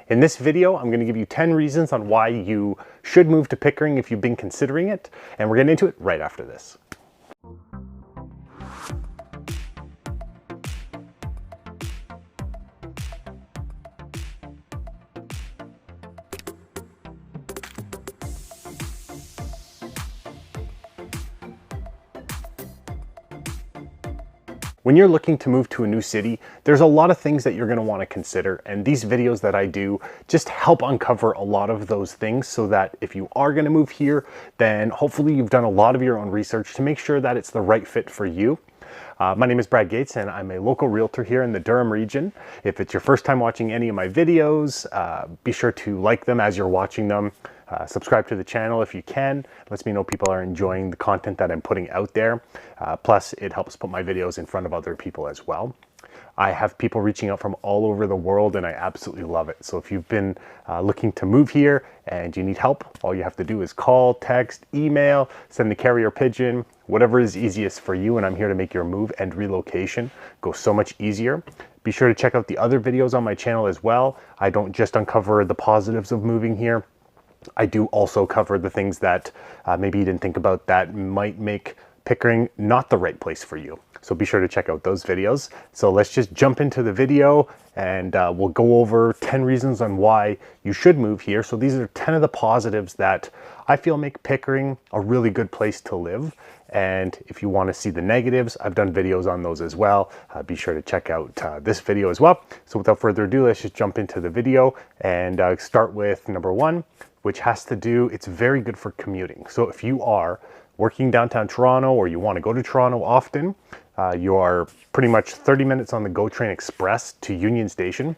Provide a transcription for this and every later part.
In this video, I'm going to give you 10 reasons on why you should move to Pickering if you've been considering it, and we're getting into it right after this. When you're looking to move to a new city, there's a lot of things that you're going to want to consider, and these videos that I do just help uncover a lot of those things so that if you are going to move here, then hopefully you've done a lot of your own research to make sure that it's the right fit for you. My name is Brad Gates and I'm a local realtor here in the Durham region. If it's your first time watching any of my videos, be sure to like them as you're watching them. Subscribe to the channel if you can. It lets me know people are enjoying the content that I'm putting out there. Plus, it helps put my videos in front of other people as well. I have people reaching out from all over the world and I absolutely love it. So if you've been looking to move here and you need help, all you have to do is call, text, email, send the carrier pigeon, whatever is easiest for you, and I'm here to make your move and relocation go so much easier. Be sure to check out the other videos on my channel as well. I don't just uncover the positives of moving here. I do also cover the things that maybe you didn't think about that might make Pickering not the right place for you. So be sure to check out those videos. So let's just jump into the video and we'll go over 10 reasons on why you should move here. So these are 10 of the positives that I feel make Pickering a really good place to live. And if you want to see the negatives, I've done videos on those as well. Be sure to check out this video as well. So without further ado, let's just jump into the video and start with number one, which has to do, it's very good for commuting. So if you are working downtown Toronto or you want to go to Toronto often, you are pretty much 30 minutes on the GO Train Express to Union Station.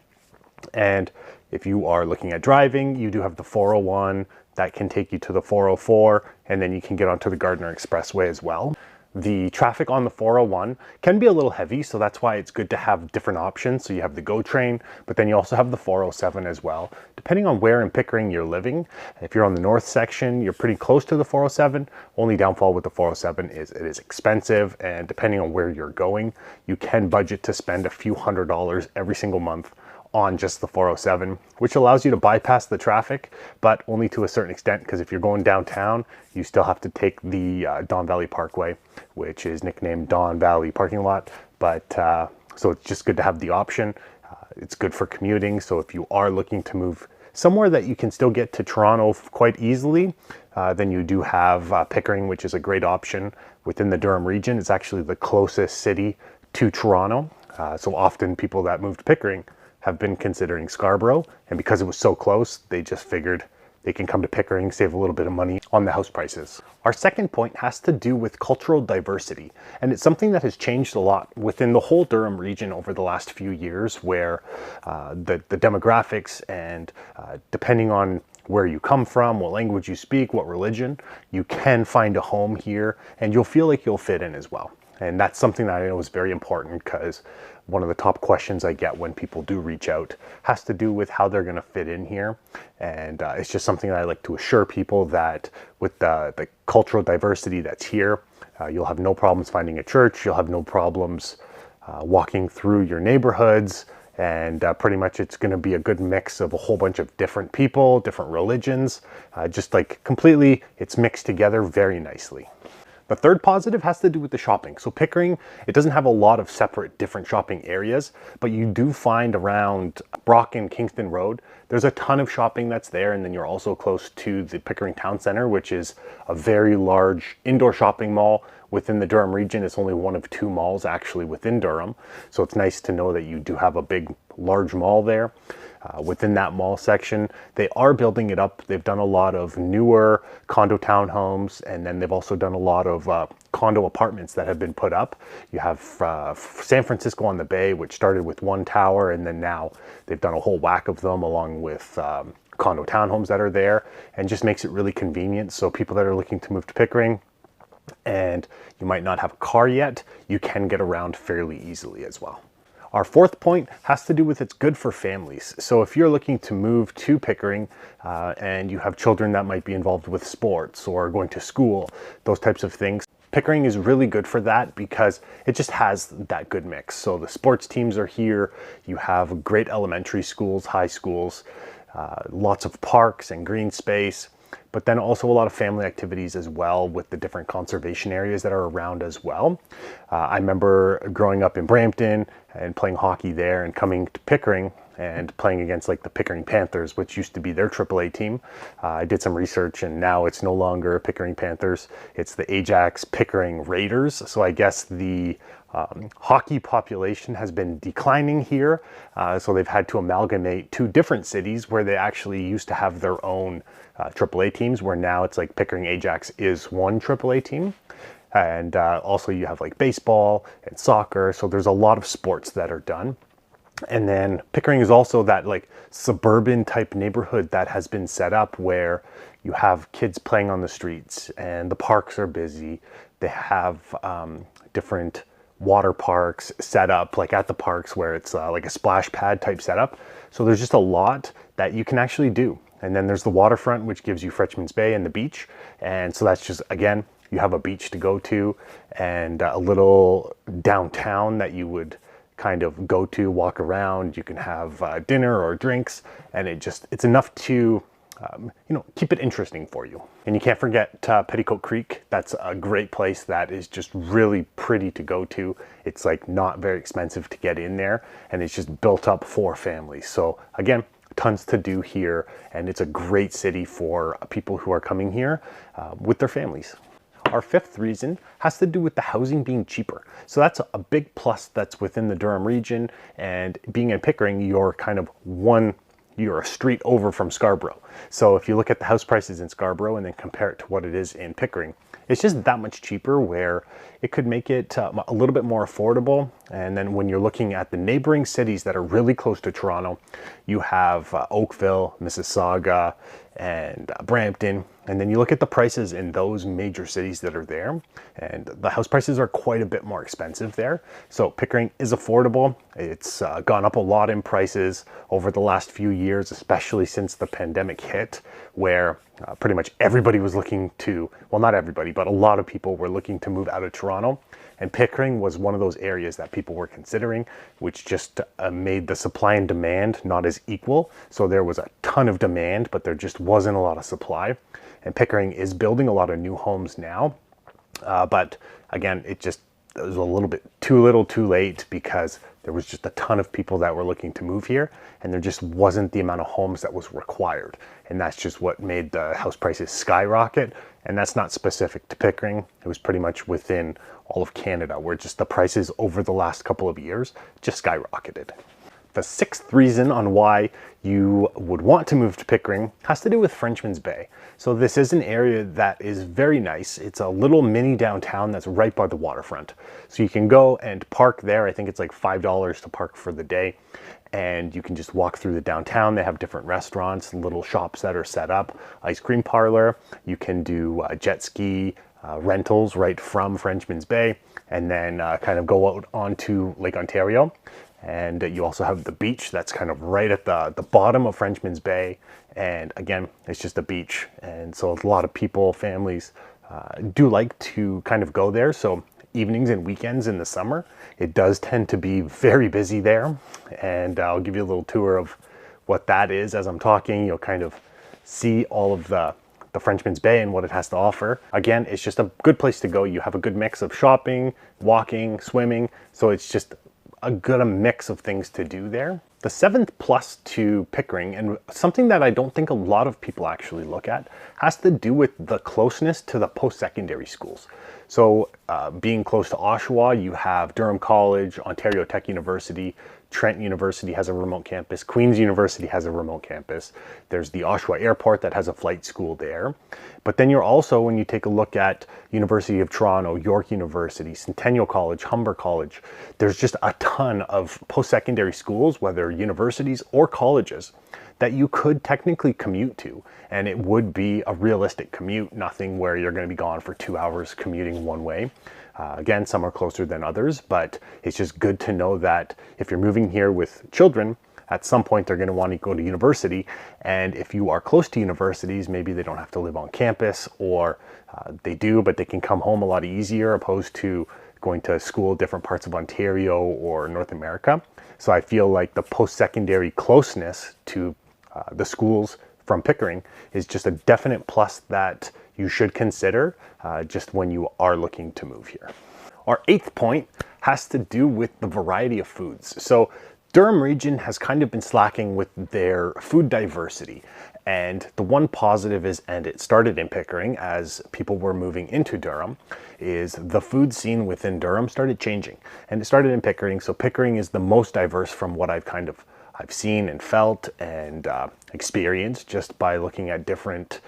And if you are looking at driving, you do have the 401 that can take you to the 404, and then you can get onto the Gardiner Expressway as well. The traffic on the 401 can be a little heavy, so that's why it's good to have different options. So you have the GO train, but then you also have the 407 as well. Depending on where in Pickering you're living, if you're on the north section, you're pretty close to the 407. Only downfall with the 407 is it is expensive, and depending on where you're going, you can budget to spend a few $100s every single month on just the 407, which allows you to bypass the traffic, but only to a certain extent, because if you're going downtown, you still have to take the Don Valley Parkway, which is nicknamed Don Valley Parking Lot. But so it's just good to have the option. It's good for commuting. So if you are looking to move somewhere that you can still get to Toronto quite easily, then you do have Pickering, which is a great option within the Durham region. It's actually the closest city to Toronto. So often people that move to Pickering have been considering Scarborough, and because it was so close, they just figured they can come to Pickering, save a little bit of money on the house prices. Our second point has to do with cultural diversity, and it's something that has changed a lot within the whole Durham region over the last few years, where the demographics and depending on where you come from, what language you speak, what religion, you can find a home here, and you'll feel like you'll fit in as well. And that's something that I know is very important, because one of the top questions I get when people do reach out has to do with how they're going to fit in here. And it's just something that I like to assure people that with the cultural diversity that's here, you'll have no problems finding a church. You'll have no problems walking through your neighborhoods. And pretty much it's going to be a good mix of a whole bunch of different people, different religions, just like completely, it's mixed together very nicely. The third positive has to do with the shopping. So Pickering, it doesn't have a lot of separate different shopping areas, but you do find around Brock and Kingston Road, there's a ton of shopping that's there. And then you're also close to the Pickering Town Center, which is a very large indoor shopping mall within the Durham region. It's only one of two malls actually within Durham. So it's nice to know that you do have a big, large mall there. Within that mall section, they are building it up. They've done a lot of newer condo townhomes, and then they've also done a lot of condo apartments that have been put up. You have San Francisco on the Bay, which started with one tower, and then now they've done a whole whack of them along with condo townhomes that are there, and just makes it really convenient. So people that are looking to move to Pickering and you might not have a car yet, you can get around fairly easily as well. Our fourth point has to do with it's good for families. So if you're looking to move to Pickering and you have children that might be involved with sports or going to school, those types of things, Pickering is really good for that because it just has that good mix. So the sports teams are here. You have great elementary schools, high schools, lots of parks and green space, but then also a lot of family activities as well with the different conservation areas that are around as well. I remember growing up in Brampton and playing hockey there and coming to Pickering and playing against like the Pickering Panthers, which used to be their AAA team. I did some research and now it's no longer Pickering Panthers. It's the Ajax Pickering Raiders. So I guess the hockey population has been declining here. So they've had to amalgamate two different cities where they actually used to have their own AAA teams, where now it's like Pickering Ajax is one AAA team. And also you have like baseball and soccer. So there's a lot of sports that are done. And then Pickering is also that like suburban type neighborhood that has been set up where you have kids playing on the streets and the parks are busy. They have different water parks set up like at the parks where it's like a splash pad type setup. So there's just a lot that you can actually do. And then there's the waterfront, which gives you Frenchman's Bay and the beach. And so that's just, again, you have a beach to go to and a little downtown that you would kind of go to, walk around. You can have dinner or drinks, and it's enough to keep it interesting for you. And you can't forget Petticoat Creek. That's a great place that is just really pretty to go to. It's like not very expensive to get in there, and it's just built up for families. So again, tons to do here, and it's a great city for people who are coming here with their families. Our fifth reason has to do with the housing being cheaper. So that's a big plus that's within the Durham region, and being in Pickering, you're a street over from Scarborough. So if you look at the house prices in Scarborough and then compare it to what it is in Pickering, it's just that much cheaper where it could make it a little bit more affordable. And then when you're looking at the neighboring cities that are really close to Toronto, you have Oakville, Mississauga, and Brampton. And then you look at the prices in those major cities that are there, and the house prices are quite a bit more expensive there. So Pickering is affordable. It's gone up a lot in prices over the last few years, especially since the pandemic hit, where pretty much everybody was looking to, well, not everybody, but a lot of people were looking to move out of Toronto. And Pickering was one of those areas that people were considering, which just made the supply and demand not as equal. So there was a ton of demand, but there just wasn't a lot of supply. And Pickering is building a lot of new homes now. But again, it was a little bit too little too late because there was just a ton of people that were looking to move here, and there just wasn't the amount of homes that was required. And that's just what made the house prices skyrocket. And that's not specific to Pickering. It was pretty much within all of Canada, where just the prices over the last couple of years just skyrocketed. The sixth reason on why you would want to move to Pickering has to do with Frenchman's Bay. So this is an area that is very nice. It's a little mini downtown that's right by the waterfront. So you can go and park there. I think it's like $5 to park for the day. And you can just walk through the downtown. They have different restaurants, little shops that are set up, ice cream parlor. You can do jet ski rentals right from Frenchman's Bay, and then kind of go out onto Lake Ontario. And you also have the beach that's kind of right at the bottom of Frenchman's Bay. And again, it's just a beach. And so a lot of people, families do like to kind of go there. So evenings and weekends in the summer, it does tend to be very busy there. And I'll give you a little tour of what that is as I'm talking. You'll kind of see all of the Frenchman's Bay and what it has to offer. Again, it's just a good place to go. You have a good mix of shopping, walking, swimming. So it's just a good mix of things to do there. The seventh plus to Pickering, and something that I don't think a lot of people actually look at, has to do with the closeness to the post-secondary schools. So being close to Oshawa, you have Durham College, Ontario Tech University, Trent University has a remote campus, Queen's University has a remote campus. There's the Oshawa Airport that has a flight school there. But then you're also, when you take a look at University of Toronto, York University, Centennial College, Humber College, there's just a ton of post-secondary schools, whether universities or colleges, that you could technically commute to. And it would be a realistic commute, nothing where you're going to be gone for 2 hours commuting one way. Again, some are closer than others, but it's just good to know that if you're moving here with children, at some point they're going to want to go to university. And if you are close to universities, maybe they don't have to live on campus, or they do, but they can come home a lot easier opposed to going to school different parts of Ontario or North America. So I feel like the post-secondary closeness to the schools from Pickering is just a definite plus that you should consider just when you are looking to move here. Our 8th point has to do with the variety of foods. So Durham region has kind of been slacking with their food diversity. And the one positive is, and it started in Pickering as people were moving into Durham, is the food scene within Durham started changing. And it started in Pickering. So Pickering is the most diverse from what I've seen and felt and experienced just by looking at different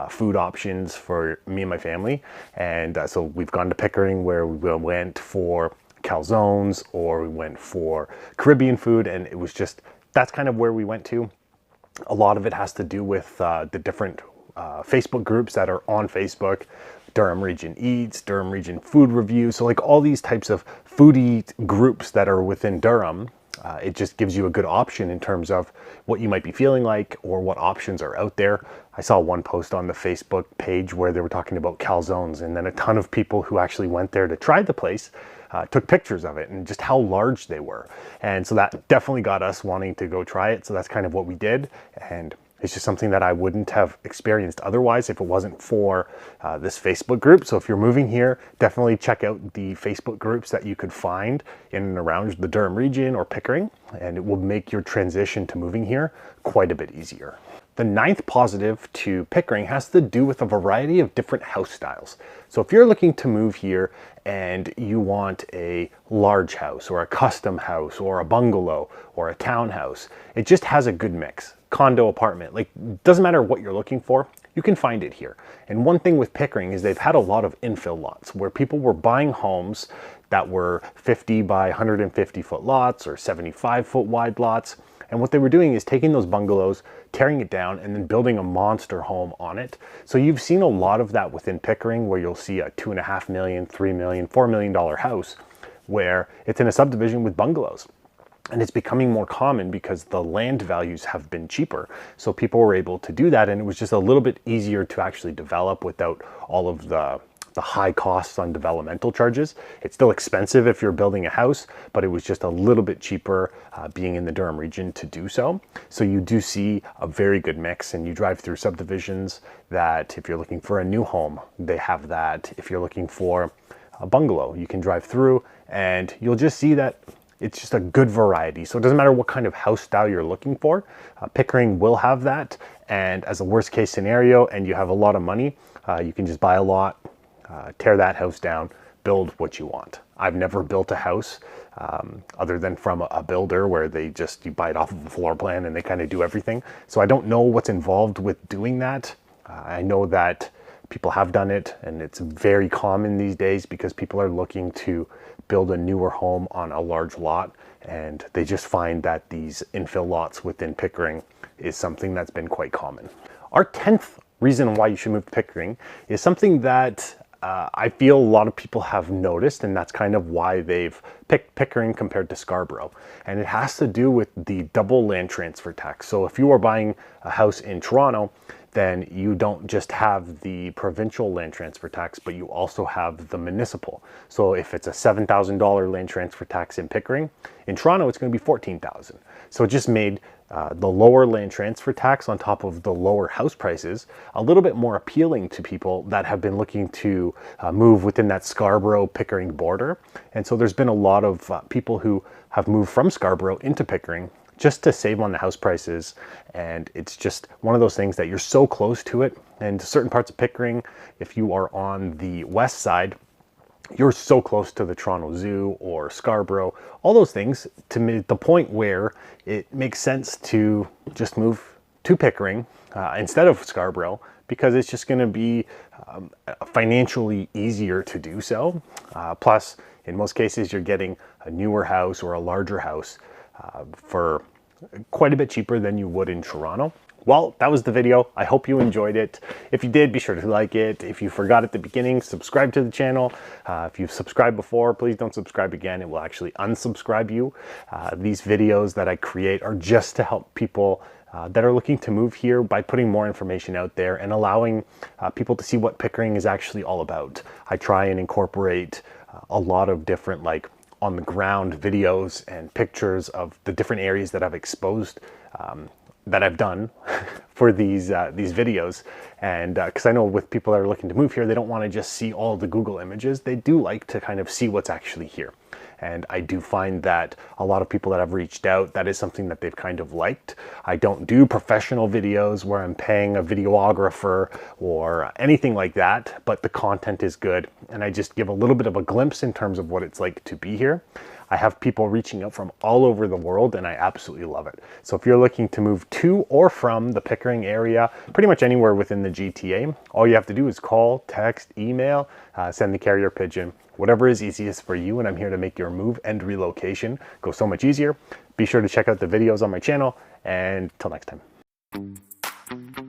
food options for me and my family. And so we've gone to Pickering where we went for calzones, or we went for Caribbean food, and it was just, that's kind of where we went to. A lot of it has to do with the different Facebook groups that are on Facebook. Durham Region Eats, Durham Region Food Review. So like all these types of foodie groups that are within Durham, it just gives you a good option in terms of what you might be feeling like or what options are out there. I saw one post on the Facebook page where they were talking about calzones, and then a ton of people who actually went there to try the place took pictures of it and just how large they were. And so that definitely got us wanting to go try it. So that's kind of what we did. And it's just something that I wouldn't have experienced otherwise if it wasn't for this Facebook group. So if you're moving here, definitely check out the Facebook groups that you could find in and around the Durham region or Pickering, and it will make your transition to moving here quite a bit easier. The 9th positive to Pickering has to do with a variety of different house styles. So if you're looking to move here and you want a large house or a custom house or a bungalow or a townhouse, it just has a good mix. Condo, apartment, like doesn't matter what you're looking for, you can find it here. And one thing with Pickering is they've had a lot of infill lots where people were buying homes that were 50 by 150 foot lots or 75 foot wide lots. And what they were doing is taking those bungalows, tearing it down, and then building a monster home on it. So you've seen a lot of that within Pickering, where you'll see a $2.5 million, $3 million, $4 million house where it's in a subdivision with bungalows. And it's becoming more common because the land values have been cheaper. So people were able to do that, and it was just a little bit easier to actually develop without all of the high costs on developmental charges. It's still expensive if you're building a house, but it was just a little bit cheaper being in the Durham region to do so. So you do see a very good mix, and you drive through subdivisions that if you're looking for a new home, they have that. If you're looking for a bungalow, you can drive through and you'll just see that it's just a good variety. So it doesn't matter what kind of house style you're looking for, Pickering will have that. And as a worst case scenario, and you have a lot of money, you can just buy a lot, tear that house down, build what you want. I've never built a house other than from a builder where you buy it off of a floor plan and they kind of do everything. So I don't know what's involved with doing that. I know that people have done it, and it's very common these days because people are looking to build a newer home on a large lot, and they just find that these infill lots within Pickering is something that's been quite common. Our 10th reason why you should move to Pickering is something that I feel a lot of people have noticed, and that's kind of why they've picked Pickering compared to Scarborough. And it has to do with the double land transfer tax. So if you are buying a house in Toronto, then you don't just have the provincial land transfer tax, but you also have the municipal. So if it's a $7,000 land transfer tax in Pickering, in Toronto it's going to be $14,000. So it just made the lower land transfer tax on top of the lower house prices a little bit more appealing to people that have been looking to move within that Scarborough-Pickering border. And so there's been a lot of people who have moved from Scarborough into Pickering just to save on the house prices. And it's just one of those things that you're so close to it. And certain parts of Pickering, if you are on the west side, you're so close to the Toronto Zoo or Scarborough, all those things, to me, the point where it makes sense to just move to Pickering instead of Scarborough, because it's just going to be financially easier to do so. Plus, in most cases, you're getting a newer house or a larger house for quite a bit cheaper than you would in Toronto. Well, that was the video. I hope you enjoyed it. If you did, be sure to like it. If you forgot at the beginning, subscribe to the channel. If you've subscribed before, please don't subscribe again. It will actually unsubscribe you. These videos that I create are just to help people that are looking to move here by putting more information out there and allowing people to see what Pickering is actually all about. I try and incorporate a lot of different on the ground videos and pictures of the different areas that I've exposed, that I've done for these videos. And because I know with people that are looking to move here, they don't want to just see all the Google images. They do like to kind of see what's actually here. And I do find that a lot of people that have reached out, that is something that they've kind of liked. I don't do professional videos where I'm paying a videographer or anything like that, but the content is good. And I just give a little bit of a glimpse in terms of what it's like to be here. I have people reaching out from all over the world and I absolutely love it. So if you're looking to move to or from the Pickering area, pretty much anywhere within the GTA, all you have to do is call, text, email, send the carrier pigeon, whatever is easiest for you, and I'm here to make your move and relocation go so much easier. Be sure to check out the videos on my channel, and till next time.